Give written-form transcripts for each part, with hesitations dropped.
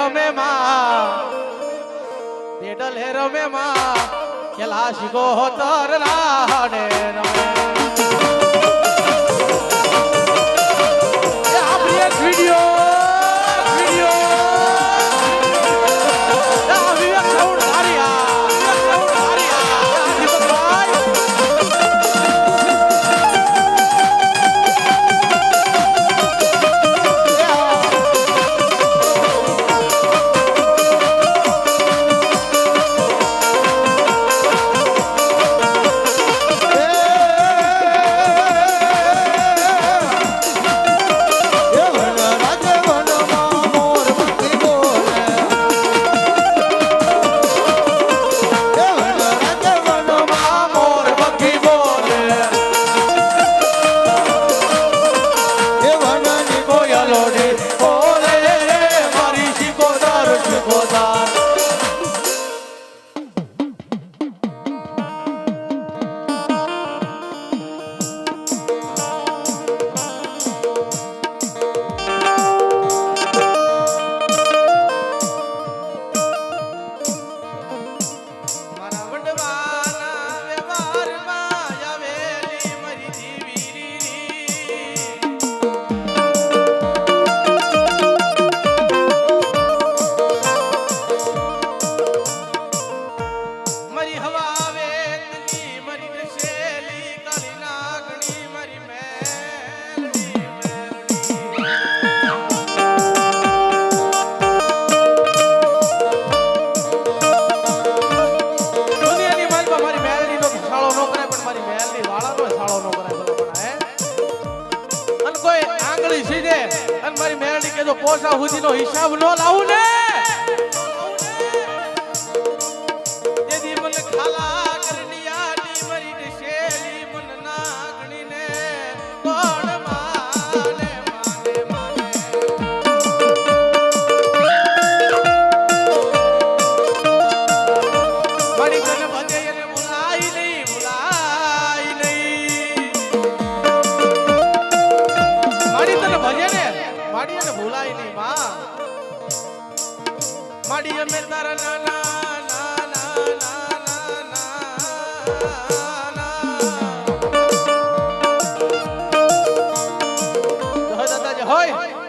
રમે માં પેડલ હે રમે માં કેલા શીગો તર રાડે રમે આ પ્રિય વિડિયો પોસા હુદીનો હિસાબ નો લાવું ને જેદી મને ખાલા કરડિયાની મરી દેશેલી મન નાગણી ને કોણ માને માને મારી તને ભજે એને ભૂલાઈ નહીં મારી તને ભજે ને માડી ને ભૂલાય નહીં માં માડી અમે તારા નાના નાના નાના જય દાદાજી હોય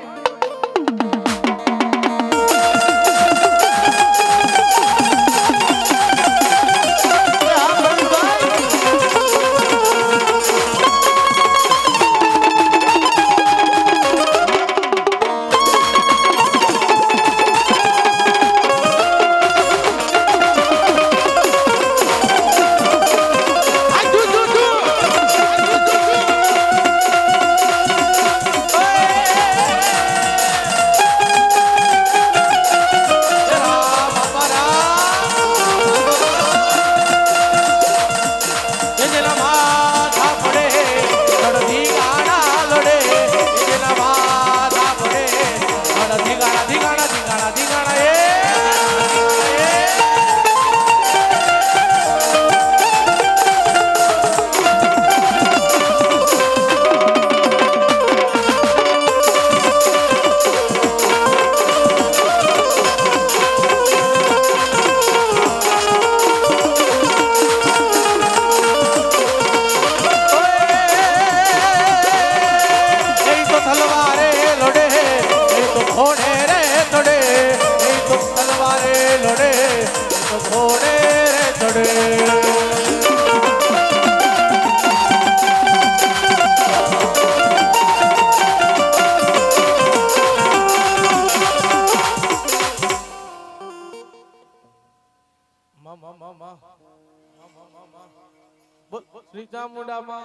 શ્રી ચામુંડામાં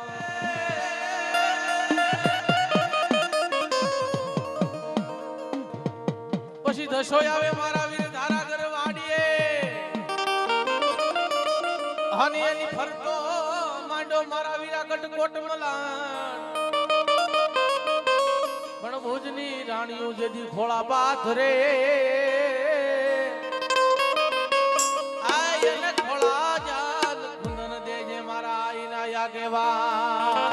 પછી દશોય આવે મારા વીર ધારા ઘર વાડીએ હની એની ફરતો માંડો મારા વીરા કટકોટ મલાન પણ ભુજની રાણીઓ જેદી ખોળા બાથ રે આયને ખોળા જાલ ખુંદન દેજે મારા આઈના યાગેવા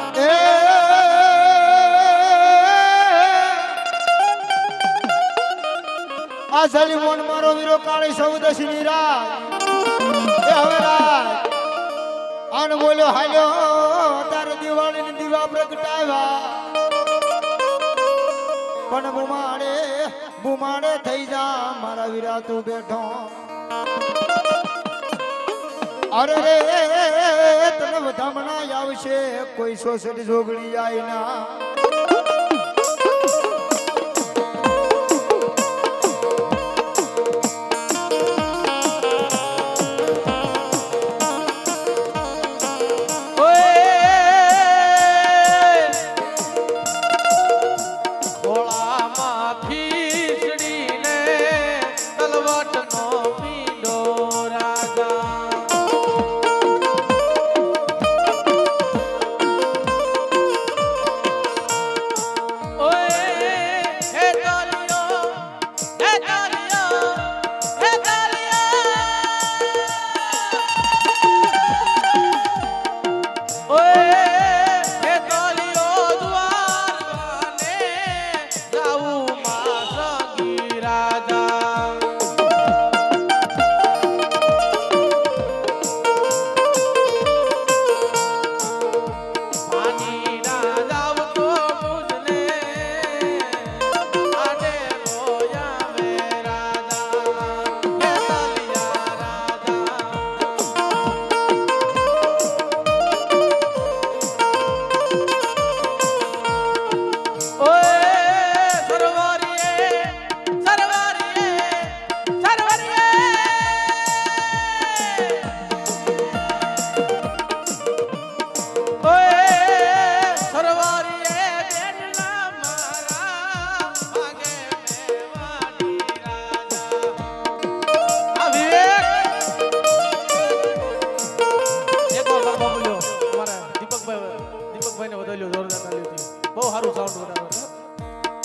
આ સલીમોન મારો વીરો કાળી સૌદશી ની રાત એ હવે રાત આન બોલ્યો હાલ્યો તારે દિવાળી ની દીવા પ્રગટાવ્યા પણ બુમાડે થઈ જા મારા વીરા તું બેઠો અરે રે તને વધામણા આવશે કોઈ સોસડી જોગણી જાય ના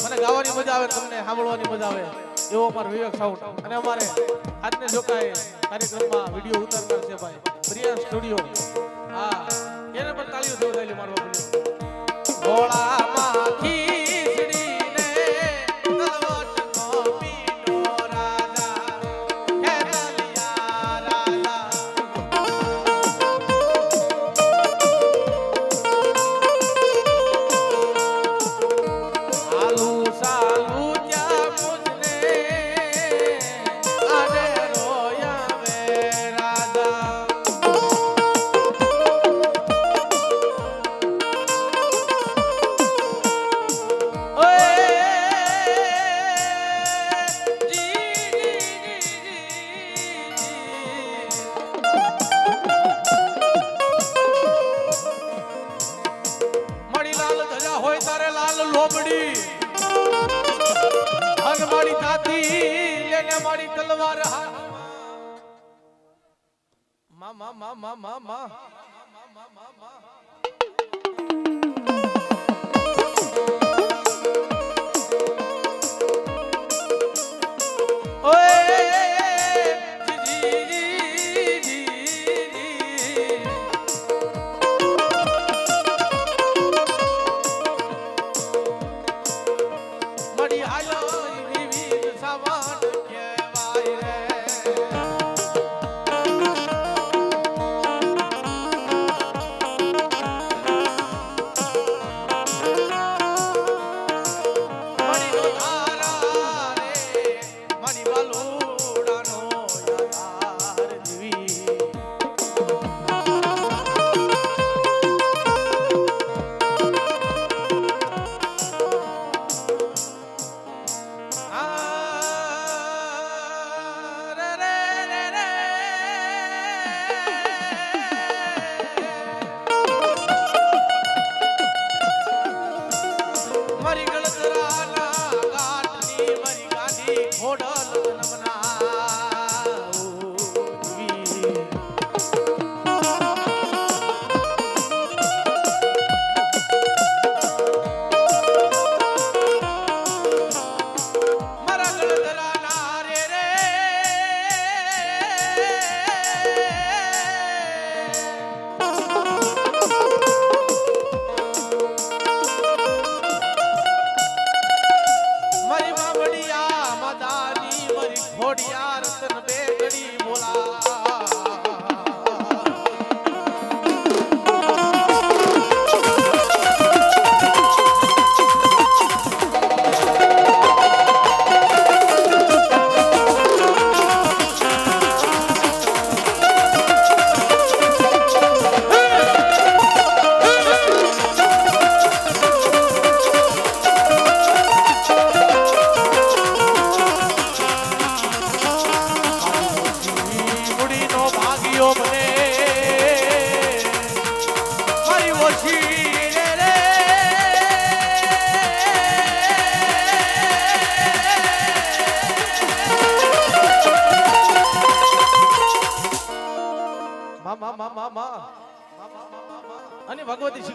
મને ગાવાની મજા આવે તમને સાંભળવાની મજા આવે એવો અમારો વિવેક સાઉન્ડ અને અમારે આજને જોકાય કાર્યક્રમમાં વિડિયો ઉતારનાર છે ભાઈ પ્રિયા સ્ટુડિયો હા એને પણ તાળીઓ દેવા ચાલ્યો મારો બોલ્યો ઘોડામાં ખીચડીને તલવટનો પીનો રાજા ખેતલિયા રાજા આલુ સાલુ ત્યાં મુજને આને રોયા વે રાજા મારી તાતી લેને મારી તલવાર હાથમાં મા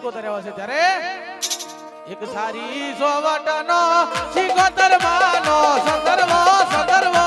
સિકોતર આવ્યા છે ત્યારે એક સારી સોવટનો સિકોતર માનો સંદર્ભો સંદર્ભો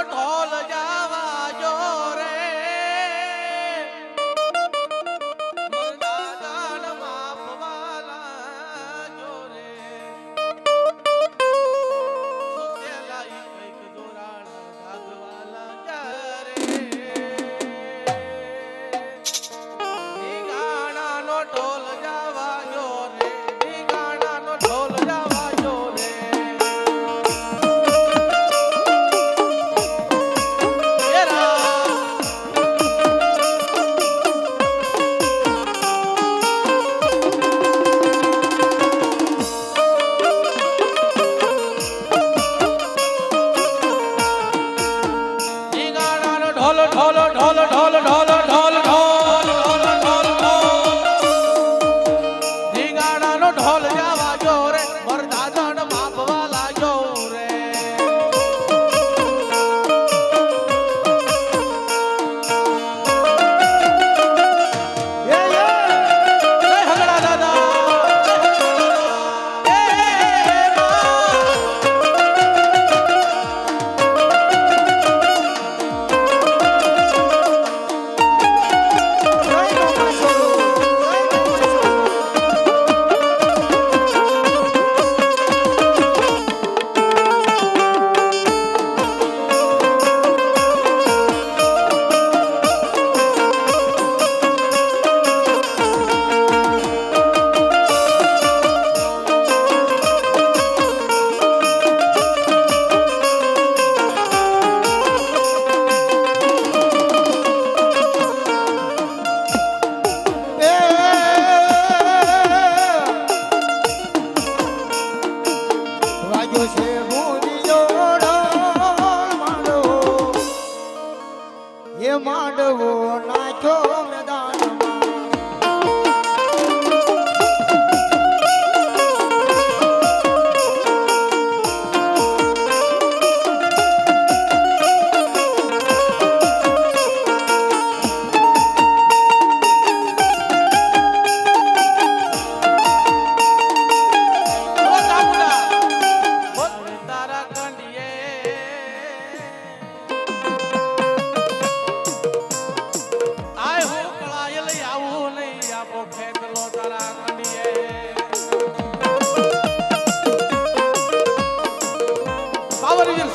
ઢોલ જાવા જો રે મરદાદાન માપવાલા જો રે સુતેલા કઈક જોરાણ જાગવાલા જારે ઢીંગાણાનો ઢોલ જાવા જો રે ઢીંગાણાનો ઢોલ જાવા જો રે ઢોલ ઢોલ ઢોલ ઢોલ ઢોલ ઢોલ ઢોલ ઢોલ ઢોલ ઢીંગાણાનો ઢોલ જાવા જો રે મરદાદાન માપવાલા જો રે હગડા દાદા માંડવો નાખ્યો મેદાનમાં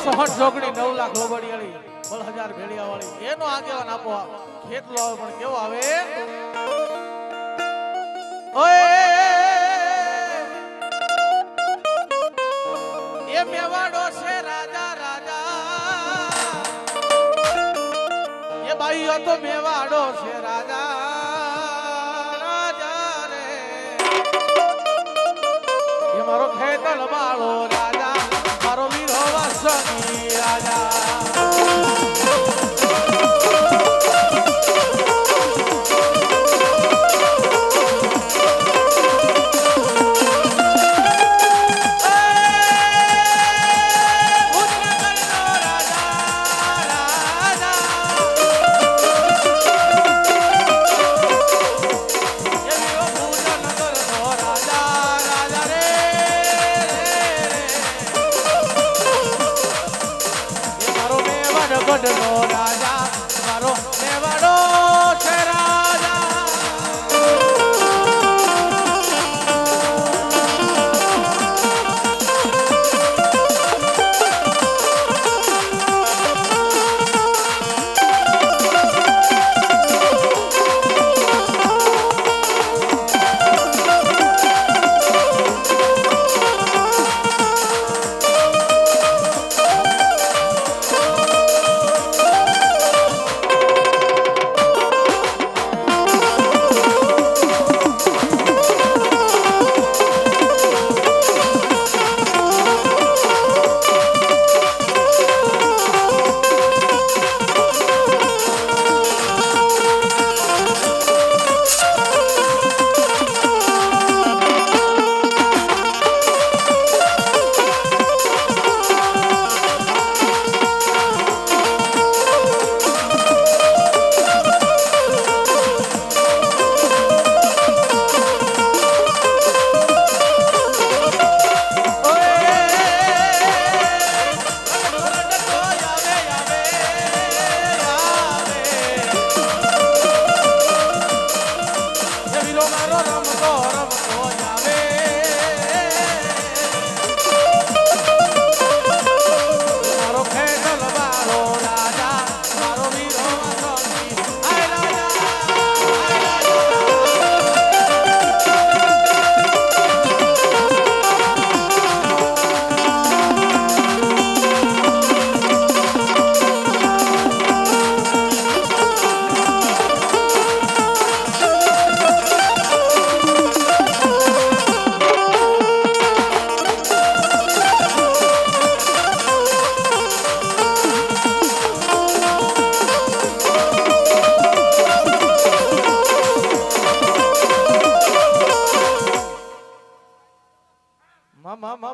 સોહટ જોગણી 9 લાખ લોબડી વાળી 1000 ભેડિયા વાળી એનો આગેવાન આપો ખેતલો આવે પણ કેવો આવે ઓય એ મેવાડો છે રાજા રાજા એ બાઈઓ તો મેવાડો છે રાજા રાજા રે એ મારો ખેતલ માળો રાજા મારો વીરો વાસની રાજા વડલો રાજા મારો મેવાડો છે રાજા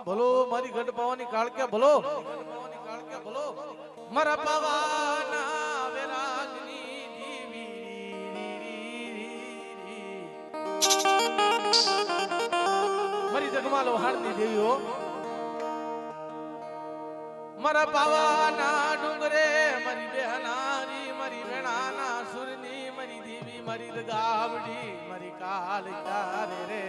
ભલો મારી ગઢ પાવાની કાળક્યા ભલો મારા પાવાના વેરાગની દીવી મારી જગમાલો હાડની દેવીઓ મારા પાવાના ડુંગરે મારી બેહનારી મારી વેણાના સુરની મારી દેવી મારી ગાવડી મારી કાળક્યા રે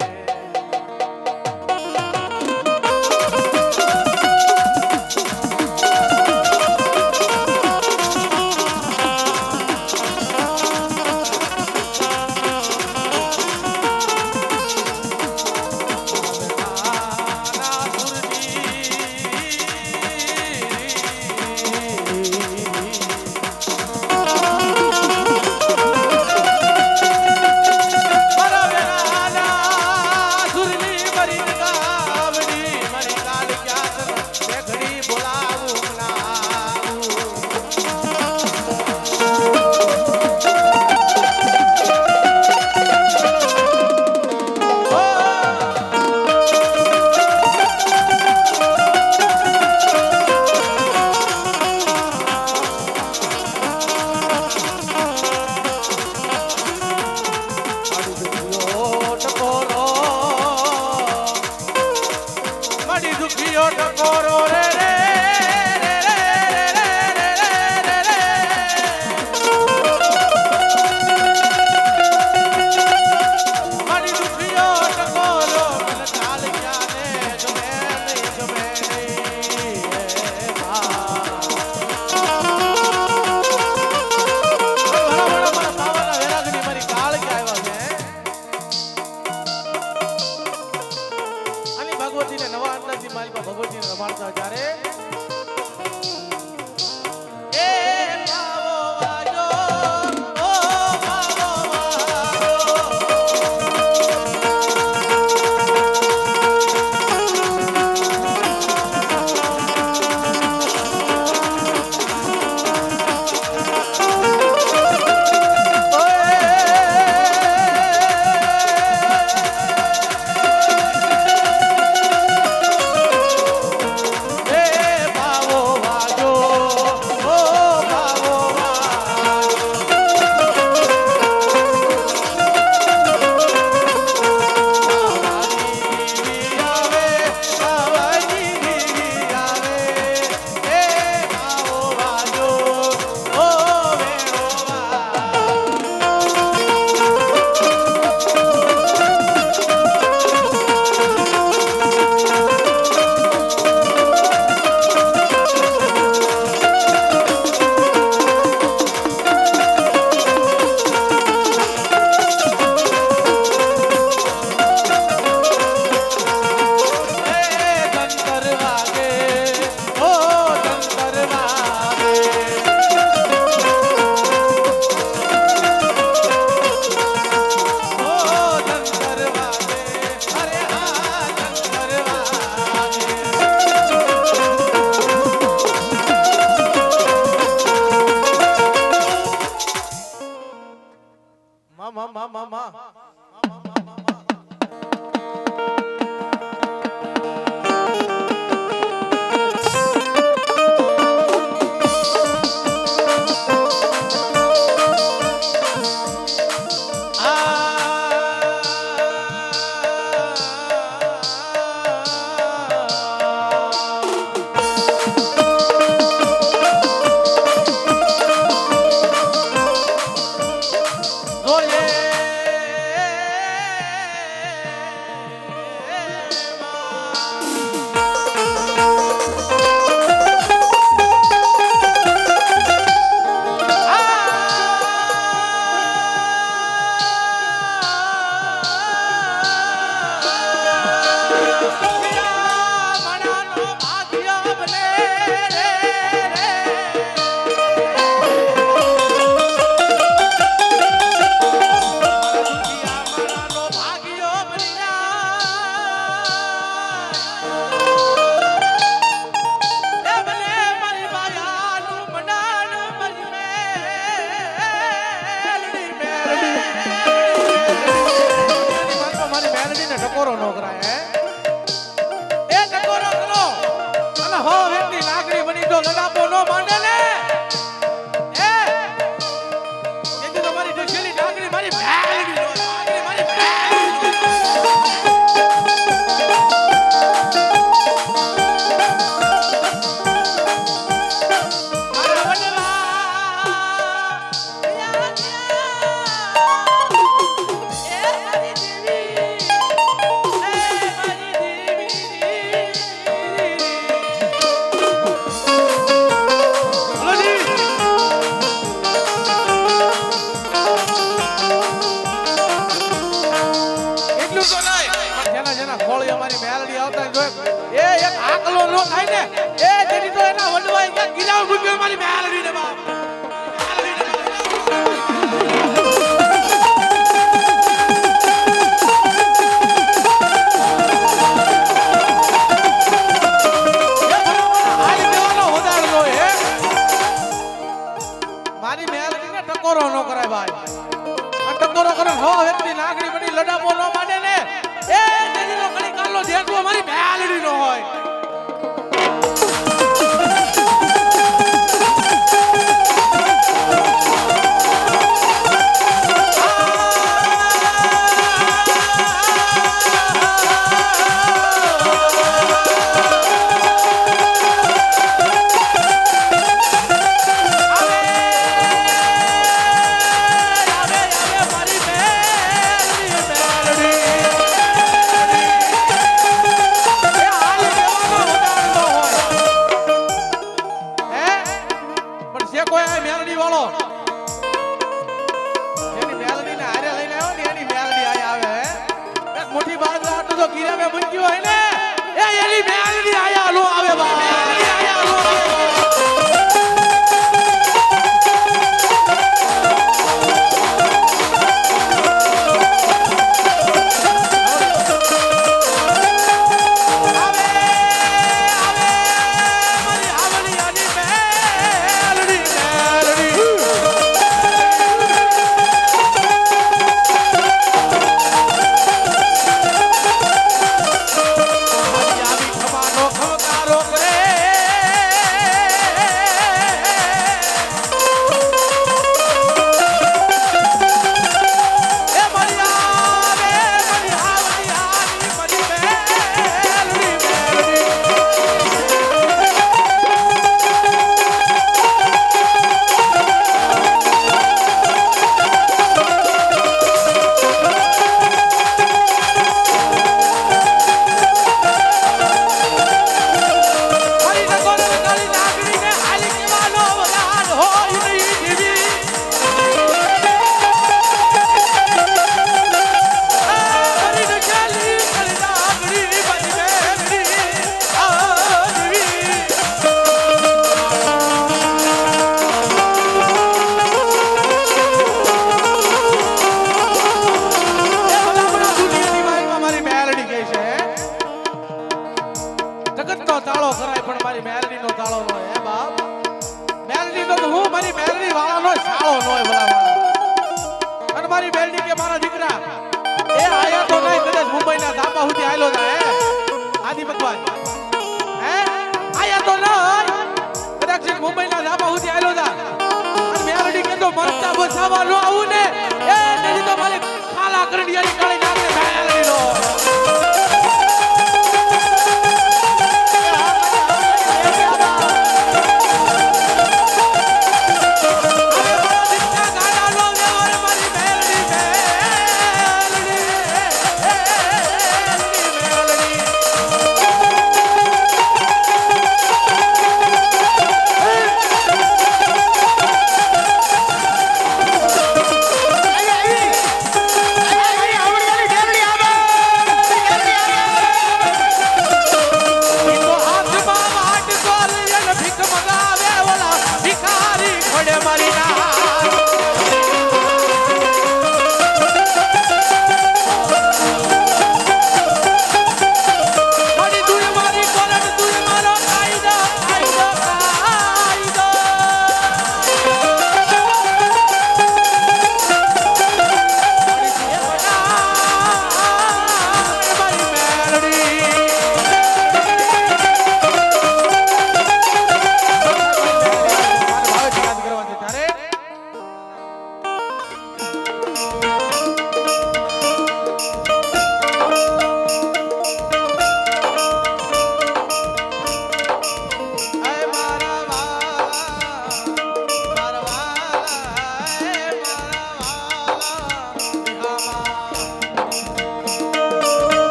ટકોરો નો કરાય હે એ ટકોરો કરો અને હો વ્યક્તિ નાગરી બની તો લડાપો નો માંડે ને એ તમારી જો છેલ્લી નાગરી મારી ભેળવી નો નાગરી મારી ટકોરો નો કરાય ભાઈ આ ટકોરો કરે હો વ્યક્તિ નાગરી બની લડાપો નો માંડે ને એ તેની નો ઘણી કાલો દેખવો મારી મેલડી નો હોય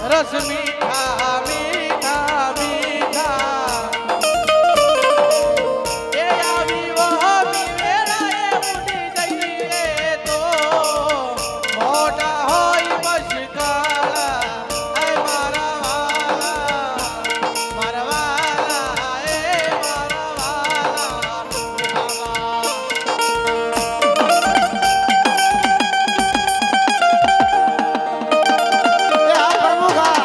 રસ મીઠા મીઠા મીઠા એ આવી વો વેળાએ ઉડી જઈએ તો મોટા હોય મશકાલા આય મારા વાલા એ મારા વાલા એ આ પ્રમુખ આ.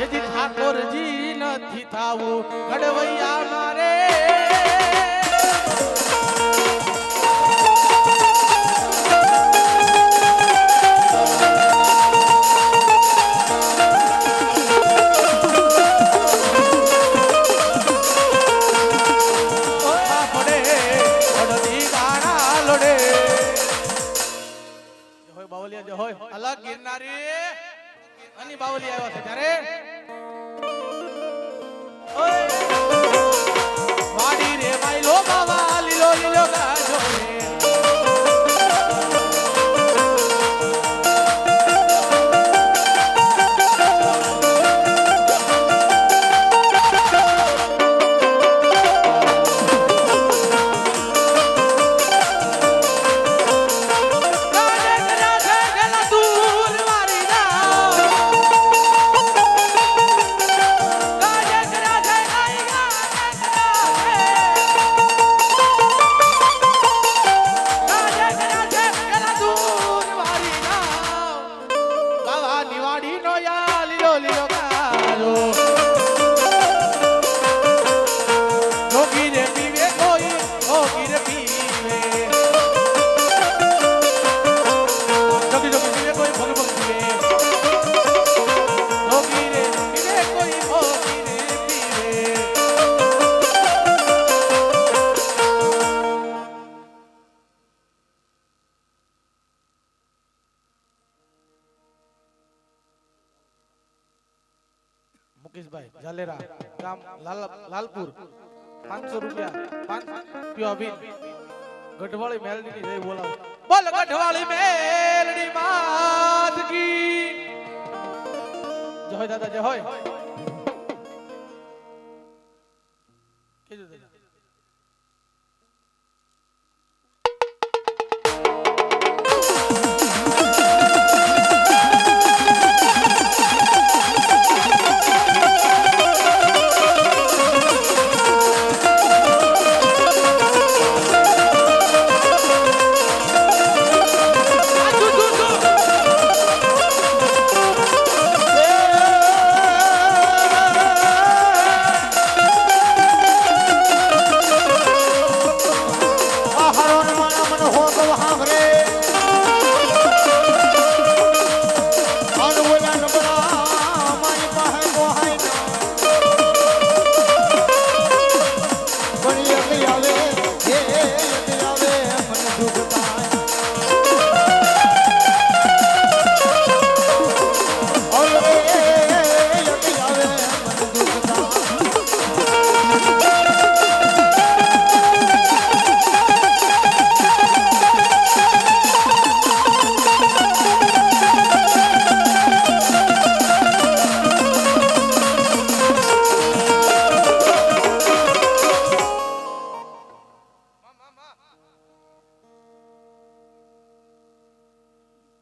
ઠાકોરજી નથી થાવું ઘડવૈયા મારે અલગ ગિરનારી અને બાવલી આવ્યા છે ત્યારે વાડી રે માઈલો બાવા લીલો લીલો ગાજો રે મુકેશભાઈ ઝાલેરા ગામ લાલપુર 500 રૂપિયા 5 પીવા બી ગઢવાળી મેલડી જઈ બોલાવો બોલ ગઢવાળી મેલડી માત કી જય દાદા જય હોય કેજો દાદા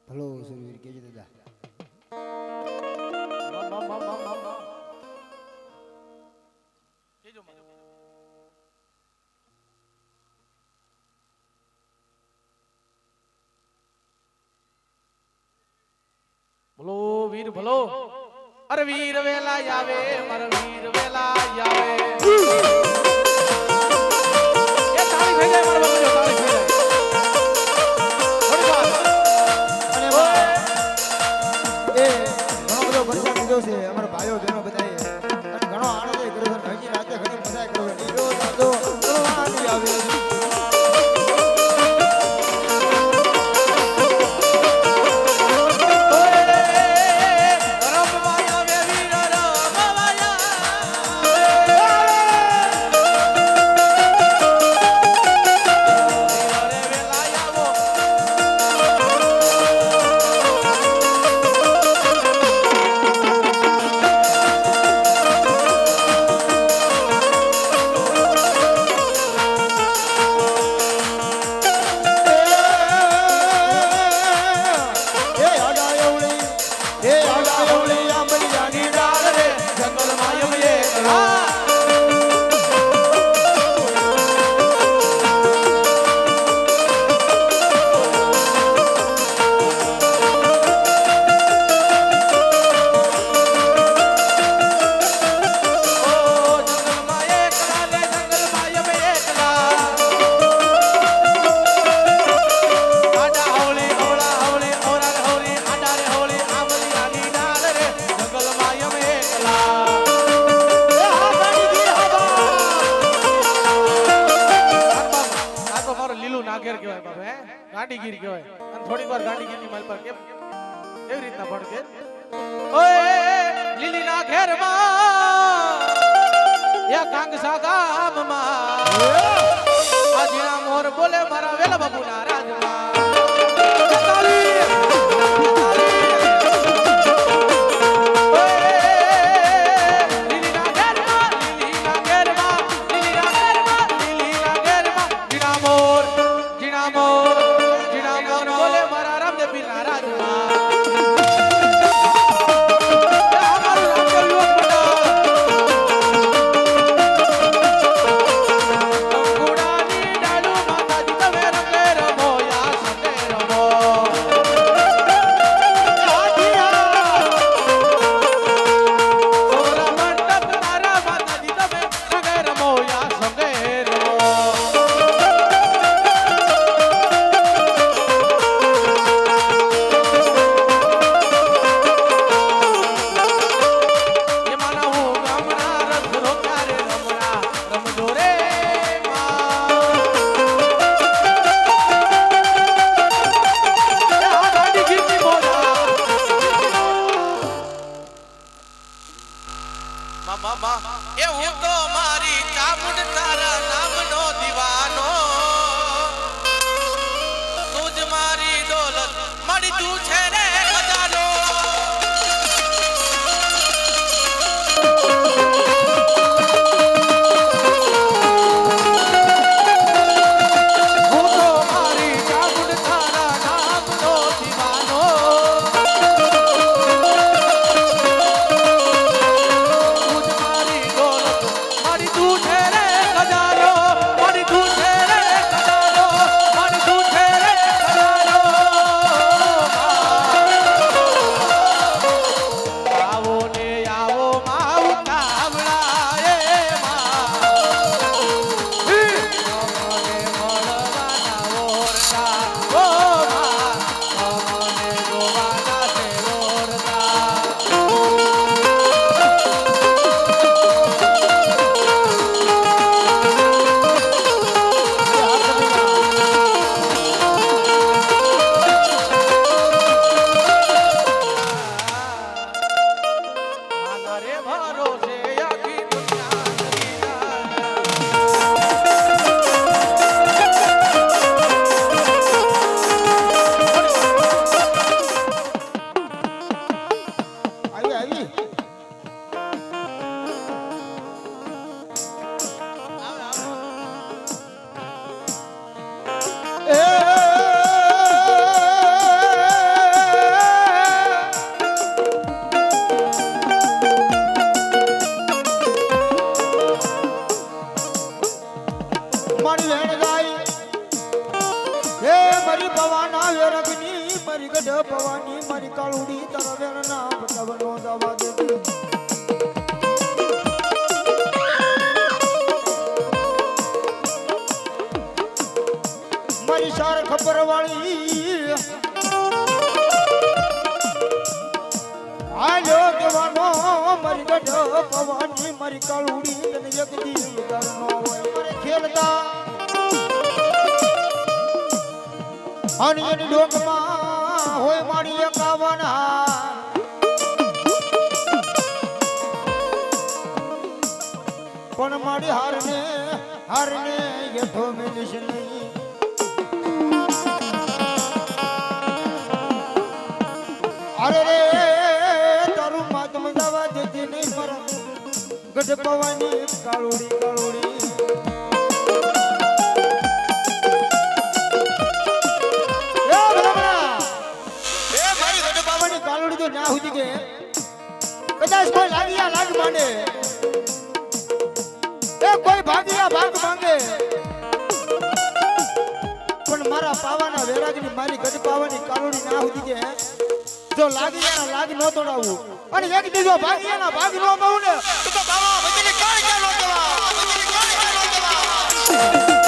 ભલો સુરવીર કેજે દાદા. કેજો મને. ભલો વીર ભલો, અરે વીર વેલા આવે, મારા વીર વેલા આવે. એ તાળી થઈ જાય મારા બાપુ, તાળી થઈ જાય. થોડી વાર. અને એ ઘણો બધો વરસાદ લીધો છે અમારા ભાઈઓ બહેનો બધાએ અને ઘણો આનંદ કર્યો છે. હજી રાતે ઘણી મજા કર્યો. નીરો દાદો આની આવે. નાગેર કહેવાય બાબુ, હે ગાંડીગીર કહેવાય. અને થોડીક વાર ગાંડીગીરની માલ પર કેમ એવી રીતના પણ કે ઓય લીલી ના ઘેરમાં યા કાંગસા ગામમાં આ જીણા મોર બોલે મારા વેલા બાબુના રાજમાં. એ હું તો મારી ચામુંડ તારા નામનો દીવાનો, તું જ મારી દોલત મળી તું છે રે ખજાનો. હું તો મારી ચામુંડ તારા નામનો દીવાનો, માં વેરગની મારી ગઢ ભવાની મારી કાળુડી તારા વેરના બતાવનો દાવા દેતી મારી સાર ખબર વાળી આજો દેવાનો મારી ગઢ ભવાની મારી કાળુડી તને એક દી કરનો હોય મારે ખેલતા અને એની ડોકમાં હોય મારી એકાવન હાર પણ મારી હારને યથો મિલીશ નહીં અરે રે તારું માતમ દવા દેતી નહીં મારા ગઢ પવાની કાળુડી કાળુડી ના હુદી કે કદાચ કોઈ લાગિયા લાગ માંડે એ કોઈ ભાગિયા ભાગ માંગે પણ મારા પાવાના વેરાગની મારી ગઢ પાવાની કાળુડી ના હુદી કે જો લાગિયાના લાગ નો તોડાવું અને એક દીજો ભાગિયાના ભાગ નો કહું ને તો બાવા બધી કાળ કે નો દેવા બધી કાળ કે નો દેવા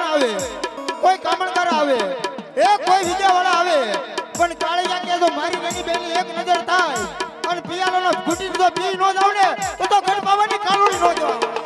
આવો કોઈ કામણકાર આવે એ કોઈ વિજયવાળા આવે પણ કાળિયા કે તો મારી નાની બેની એક નજર થાય અને પિયાનો ઘૂંટી તો પી નો જાવ ને તો ગઢ પાવાની કાળુડી નો જાવ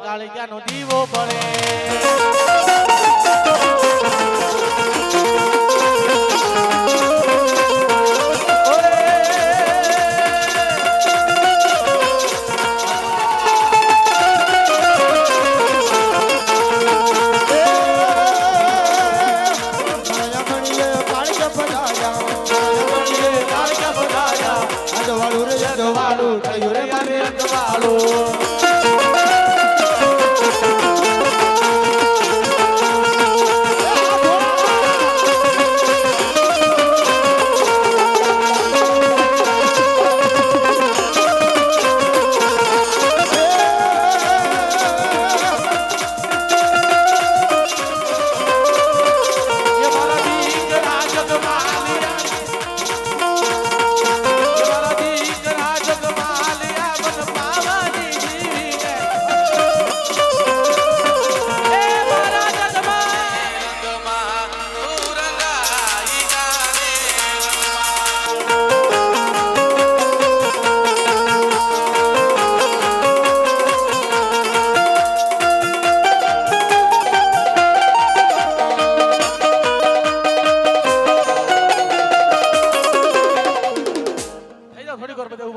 કાળિયાનો દીવો બળે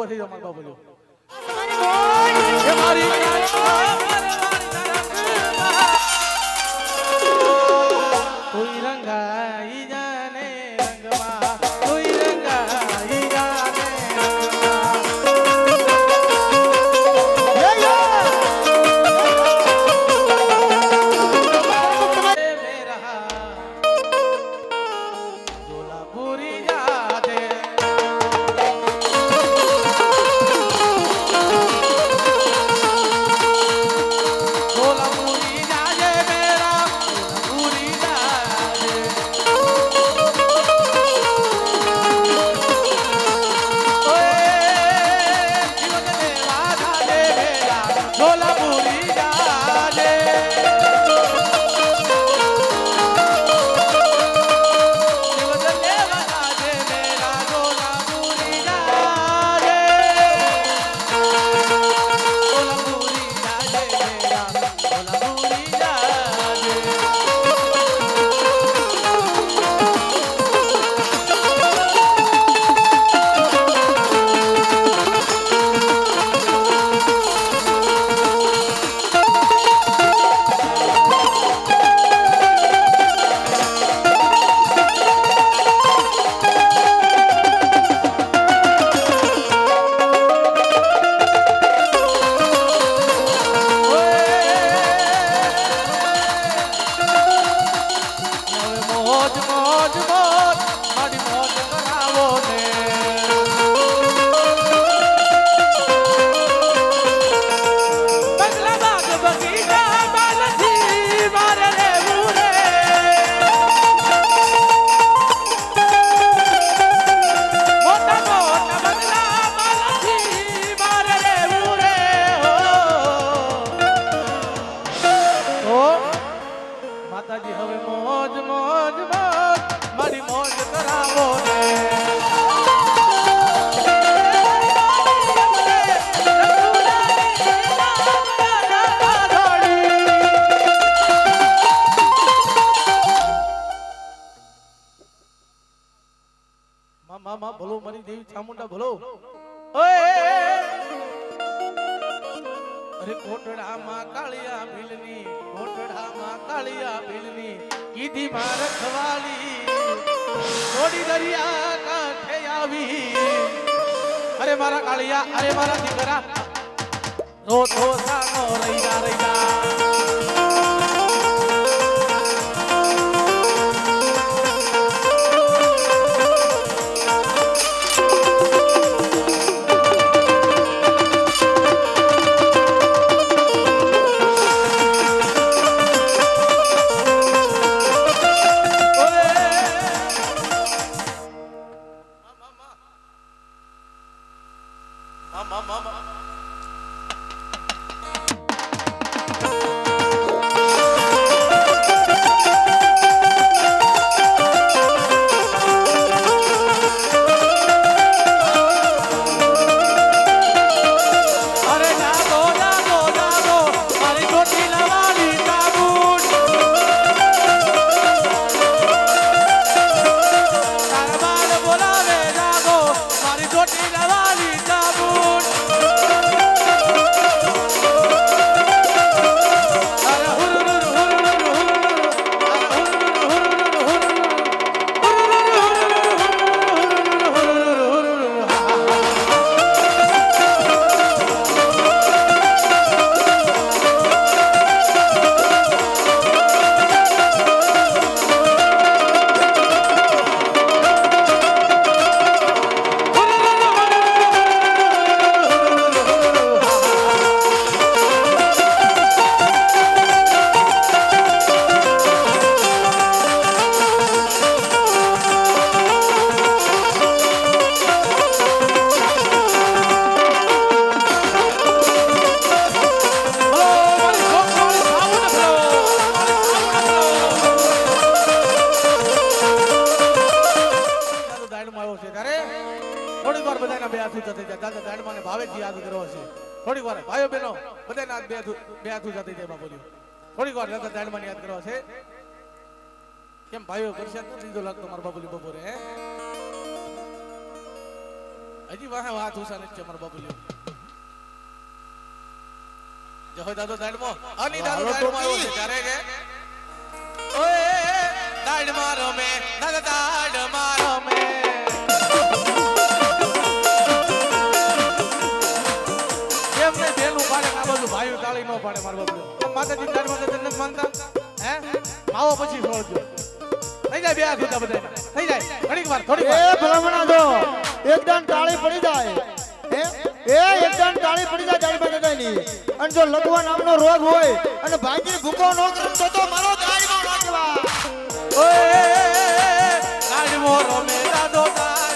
થઈ જાવ મારા બાબુલ્યો મારી એ મારી કોઈ રંગાઈ જાને રંગમાં કોઈ રંગાઈ જાને માતાજી હવે મોજ મોજ મોજ મારી મોજ કરાવો ને મામા ભલો મારી દેવી ચામુંડા ભલો અરે કોટડામાં કાળિયા ભીલની કોટડામાં કાળિયા ભીલની કીધી માર ખવાલી થોડી દરિયા કાંઠે આવી અરે મારા કાળિયા અરે મારા દીકરા રો તો સાનો રૈયા રૈયા થોડીક વાર ભાઈઓ બહેનો બધાના બે હાથું જતી જાય બાપુજી થોડીક વાર દાદા દાડમાં યાદ કરવા છે કેમ ભાઈઓ કરશે નથી દીધો લાગતો મારા બાપુજી બપોરે હે હજી વાહે વાત ઉસા નથી મારા બાબુલ્યો જહો દાદો દાડમો અની દાદો દાડમો આવ્યો છે ત્યારે કે ઓય દાડ મારો મે દાદા દાડ મારો મે એમને બેનું પાડે આ બાજુ ભાઈઓ તાળી નો પાડે મારા બાબુલ્યો તો માતાજી દાડ માતા જન્નત માનતા હે માવો પછી છોડજો થઈ જાય બે હાથ ઉતા બધા થઈ જાય ઘણીક વાર થોડીક વાર એ ભલામણા જો એકદમ તાળી પડી જાય હે એ એકદમ તાળી પડી જાય દાડી પાસે ની અને જો લકવા નામનો રોગ હોય અને ભાગી ભૂકો નો કરતો તો મારો દાડીમાં નાખવા ઓય દાડમો રમે દાદો દાડ